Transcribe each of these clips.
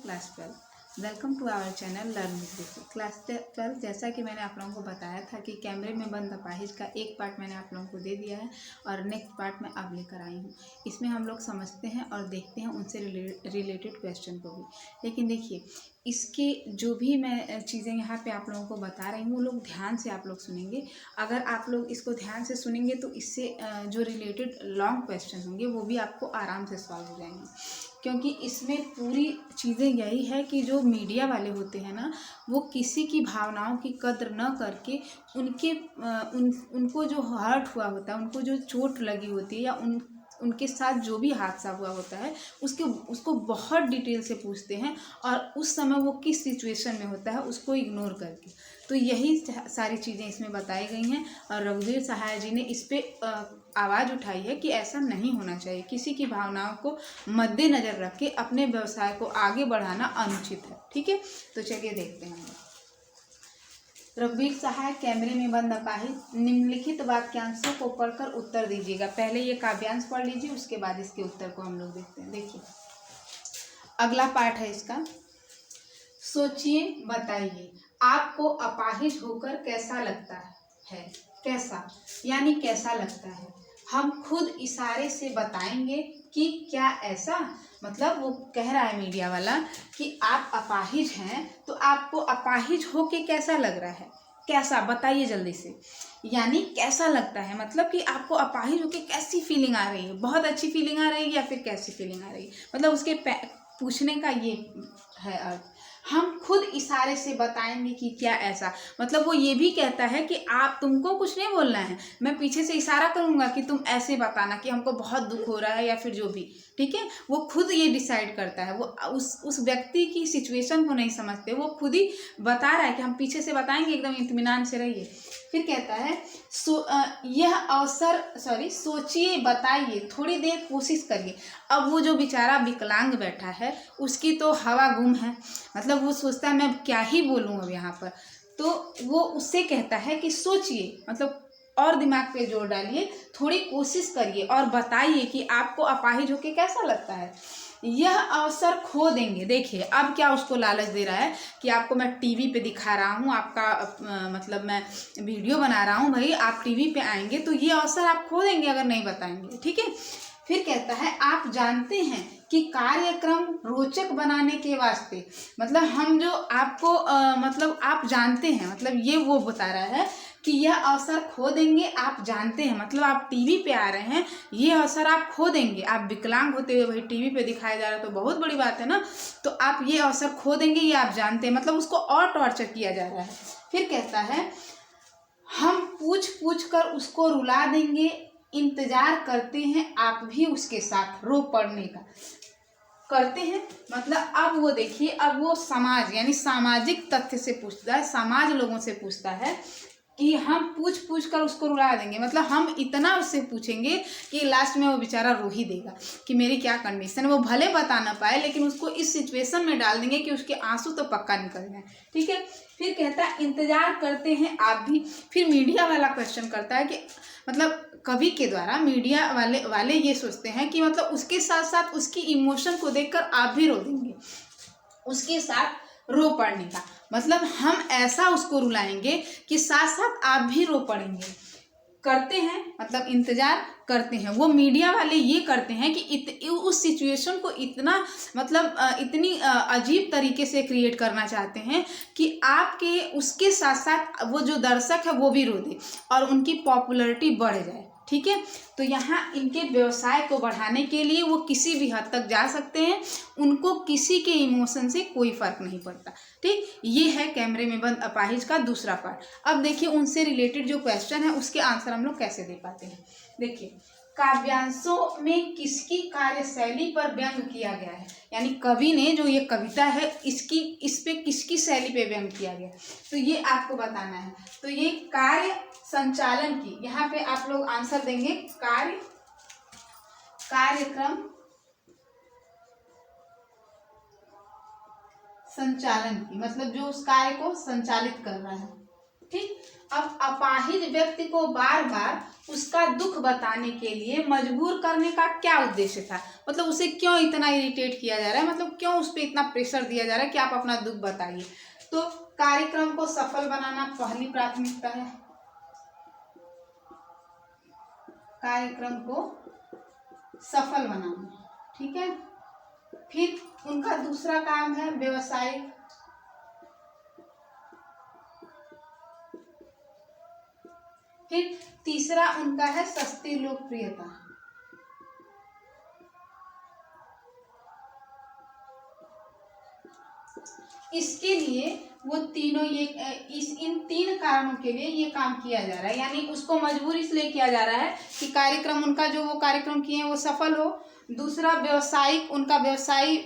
Class 12। Welcome to our channel learn with class 12। जैसा कि मैंने आप लोगों को बताया था कि कैमरे में बंद अपाहिज का एक पार्ट मैंने आप लोगों को दे दिया है और नेक्स्ट पार्ट मैं अब लेकर आई हूँ। इसमें हम लोग समझते हैं और देखते हैं उनसे रिलेटेड क्वेश्चन को भी। लेकिन देखिए, इसके जो भी मैं चीज़ें यहाँ पे आप लोगों को बता रही हूँ वो लोग ध्यान से आप लोग सुनेंगे। अगर आप लोग इसको ध्यान से सुनेंगे तो इससे जो रिलेटेड लॉन्ग क्वेश्चन होंगे वो भी आपको आराम से सॉल्व हो जाएंगे। क्योंकि इसमें पूरी चीज़ें यही है कि जो मीडिया वाले होते हैं ना, वो किसी की भावनाओं की कद्र न करके उनको जो हर्ट हुआ होता है, उनको जो चोट लगी होती है या उनके साथ जो भी हादसा हुआ होता है उसको बहुत डिटेल से पूछते हैं और उस समय वो किस सिचुएशन में होता है उसको इग्नोर करके। तो यही सारी चीज़ें इसमें बताई गई हैं और रघुवीर सहाय जी ने इस पर आवाज़ उठाई है कि ऐसा नहीं होना चाहिए। किसी की भावनाओं को मद्देनज़र रख के अपने व्यवसाय को आगे बढ़ाना अनुचित है। ठीक है, तो चलिए देखते हैं। रघुवीर सहाय कैमरे में बंद अपाहिज, निम्नलिखित वाक्यांशों को पढ़कर उत्तर दीजिएगा। पहले ये काव्यांश पढ़ लीजिए, उसके बाद इसके उत्तर को हम लोग देखते हैं। देखिए, अगला पार्ट है इसका। सोचिए, बताइए आपको अपाहिज होकर कैसा लगता है। कैसा यानी कैसा लगता है। हम खुद इशारे से बताएंगे कि क्या ऐसा, मतलब वो कह रहा है मीडिया वाला कि आप अपाहिज हैं तो आपको अपाहिज होके कैसा लग रहा है। कैसा बताइए जल्दी से। यानी कैसा लगता है मतलब कि आपको अपाहिज होके कैसी फीलिंग आ रही है। बहुत अच्छी फीलिंग आ रही है या फिर कैसी फीलिंग आ रही है, मतलब उसके पूछने का ये है अर्थ। हम खुद इशारे से बताएंगे कि क्या ऐसा, मतलब वो ये भी कहता है कि आप तुमको कुछ नहीं बोलना है, मैं पीछे से इशारा करूंगा कि तुम ऐसे बताना कि हमको बहुत दुख हो रहा है या फिर जो भी। ठीक है, वो खुद ये डिसाइड करता है। वो उस व्यक्ति की सिचुएशन को नहीं समझते, वो खुद ही बता रहा है कि हम पीछे से बताएंगे, एकदम इत्मीनान से रहिए। फिर कहता है यह अवसर सोचिए, बताइए, थोड़ी देर कोशिश करिए। अब वो जो बेचारा विकलांग बैठा है उसकी तो हवा गुम है, मतलब वो सोचता है मैं क्या ही बोलूँ अब यहाँ पर। तो वो उससे कहता है कि सोचिए, मतलब और दिमाग पे जोर डालिए, थोड़ी कोशिश करिए और बताइए कि आपको अपाहिज होके कैसा लगता है। यह अवसर खो देंगे। देखिए, अब क्या उसको लालच दे रहा है कि आपको मैं टीवी पे दिखा रहा हूँ, आपका मतलब मैं वीडियो बना रहा हूँ, भाई आप टीवी पे आएंगे तो ये अवसर आप खो देंगे अगर नहीं बताएंगे। ठीक है, फिर कहता है आप जानते हैं कि कार्यक्रम रोचक बनाने के वास्ते, मतलब हम जो आपको मतलब आप जानते हैं, मतलब ये वो बता रहा है कि यह अवसर खो देंगे। आप जानते हैं मतलब आप टीवी पे आ रहे हैं, ये अवसर आप खो देंगे। आप विकलांग होते हुए भाई टीवी पे दिखाया जा रहा है तो बहुत बड़ी बात है ना, तो आप ये अवसर खो देंगे, ये आप जानते हैं, मतलब उसको और टॉर्चर किया जा रहा है। फिर कहता है हम पूछ पूछ कर उसको रुला देंगे, इंतजार करते हैं आप भी उसके साथ रो पड़ने का। करते हैं मतलब अब वो देखिए, अब वो समाज यानी सामाजिक तथ्य से पूछता है, समाज लोगों से पूछता है कि हम पूछ पूछ कर उसको रुला देंगे, मतलब हम इतना उससे पूछेंगे कि लास्ट में वो बेचारा रो ही देगा कि मेरी क्या कंडीशन है। वो भले बता ना पाए लेकिन उसको इस सिचुएशन में डाल देंगे कि उसके आंसू तो पक्का निकल जाए। ठीक है, फिर कहता है इंतजार करते हैं आप भी। फिर मीडिया वाला क्वेश्चन करता है कि मतलब कवि के द्वारा मीडिया वाले ये सोचते हैं कि मतलब उसके साथ साथ उसकी इमोशन को देखकर आप भी रो देंगे, उसके साथ रो पड़ने का, मतलब हम ऐसा उसको रुलाएंगे कि साथ साथ आप भी रो पड़ेंगे। करते हैं मतलब इंतजार करते हैं, वो मीडिया वाले ये करते हैं कि उस सिचुएशन को इतना मतलब इतनी अजीब तरीके से क्रिएट करना चाहते हैं कि आपके उसके साथ साथ वो जो दर्शक है वो भी रो दे और उनकी पॉपुलैरिटी बढ़ जाए। ठीक है, तो यहाँ इनके व्यवसाय को बढ़ाने के लिए वो किसी भी हद तक जा सकते हैं, उनको किसी के इमोशन से कोई फर्क नहीं पड़ता। ठीक, ये है कैमरे में बंद अपाहिज का दूसरा पार्ट। अब देखिए उनसे रिलेटेड जो क्वेश्चन है उसके आंसर हम लोग कैसे दे पाते हैं। देखिए, काव्यांशों में किसकी कार्यशैली पर व्यंग किया गया है, यानी कवि ने जो ये कविता है इस पे किसकी शैली पे व्यंग किया गया है, तो ये आपको बताना है। तो ये कार्य संचालन की, यहाँ पे आप लोग आंसर देंगे कार्यक्रम संचालन की, मतलब जो उस कार्य को संचालित कर रहा है। ठीक, अब अपाहिज व्यक्ति को बार बार उसका दुख बताने के लिए मजबूर करने का क्या उद्देश्य था, मतलब उसे क्यों इतना इरिटेट किया जा रहा है, मतलब क्यों उस पर इतना प्रेशर दिया जा रहा है कि आप अपना दुख बताइए। तो कार्यक्रम को सफल बनाना पहली प्राथमिकता है, कार्यक्रम को सफल बनाना, ठीक है। फिर उनका दूसरा काम है व्यवसायिक, फिर तीसरा उनका है सस्ती लोकप्रियता। इसके लिए वो तीनों इन 3 कारणों के लिए ये काम किया जा रहा है, यानी उसको मजबूर इसलिए किया जा रहा है कि कार्यक्रम उनका जो वो कार्यक्रम किए हैं वो सफल हो। दूसरा व्यवसायिक, उनका व्यवसाय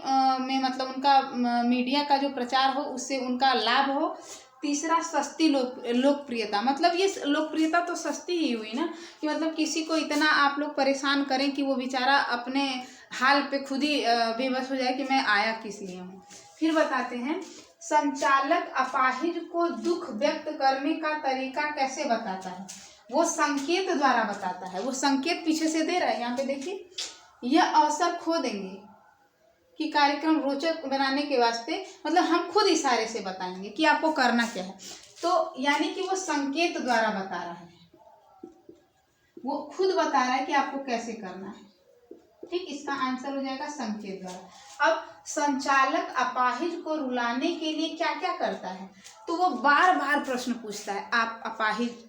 में मतलब उनका मीडिया का जो प्रचार हो उससे उनका लाभ हो। तीसरा सस्ती लोकप्रियता, मतलब ये लोकप्रियता तो सस्ती ही हुई ना, कि मतलब किसी को इतना आप लोग परेशान करें कि वो बेचारा अपने हाल पे खुद ही बेबस हो जाए कि मैं आया किस लिए हूँ। फिर बताते हैं संचालक अपाहिज को दुख व्यक्त करने का तरीका कैसे बताता है, वो संकेत द्वारा बताता है। वो संकेत पीछे से दे रहा है, यहाँ पे देखिए, यह अवसर खो देंगे कि कार्यक्रम रोचक बनाने के वास्ते, मतलब हम खुद इशारे से बताएंगे कि आपको करना क्या है। तो यानी कि वो संकेत द्वारा बता रहा है, वो खुद बता रहा है कि आपको कैसे करना है, ठीक। इसका आंसर हो जाएगा संकेत द्वारा। अब संचालक अपाहिज को रुलाने के लिए क्या क्या करता है, तो वो बार बार प्रश्न पूछता है, आप अपाहिज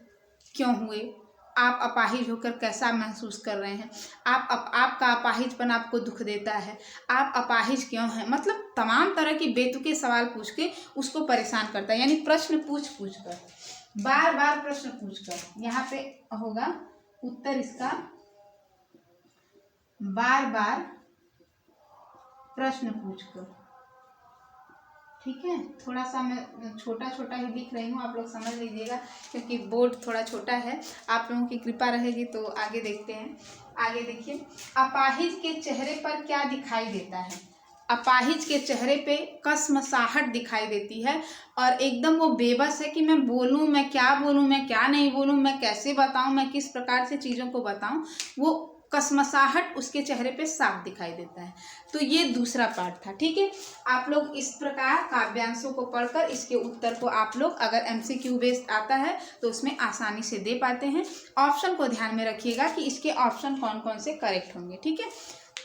क्यों हुए, आप अपाहिज होकर कैसा महसूस कर रहे हैं, आपका अपाहिजपन आपको दुख देता है, आप अपाहिज क्यों हैं, मतलब तमाम तरह की बेतुके सवाल पूछ के उसको परेशान करता है। यानी प्रश्न पूछ कर, बार बार प्रश्न पूछ कर, यहाँ पे होगा उत्तर इसका बार बार प्रश्न पूछकर, ठीक है। थोड़ा सा मैं छोटा छोटा ही लिख रही हूँ, आप लोग समझ लीजिएगा क्योंकि बोर्ड थोड़ा छोटा है। आप लोगों की कृपा रहेगी तो आगे देखते हैं। आगे देखिए, अपाहिज के चेहरे पर क्या दिखाई देता है। अपाहिज के चेहरे पे कसमसाहट दिखाई देती है और एकदम वो बेबस है कि मैं बोलूँ, मैं क्या बोलूँ, मैं क्या नहीं बोलूँ, मैं कैसे बताऊँ, मैं किस प्रकार से चीज़ों को बताऊँ। वो कसमसाहट उसके चेहरे पे साफ दिखाई देता है। तो ये दूसरा पार्ट था, ठीक है। आप लोग इस प्रकार काव्यांशों को पढ़कर इसके उत्तर को आप लोग अगर MCQ बेस्ड आता है तो उसमें आसानी से दे पाते हैं। ऑप्शन को ध्यान में रखिएगा कि इसके ऑप्शन कौन कौन से करेक्ट होंगे, ठीक है।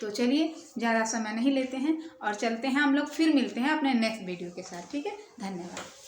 तो चलिए ज़्यादा समय नहीं लेते हैं और चलते हैं हम लोग, फिर मिलते हैं अपने नेक्स्ट वीडियो के साथ, ठीक है। धन्यवाद।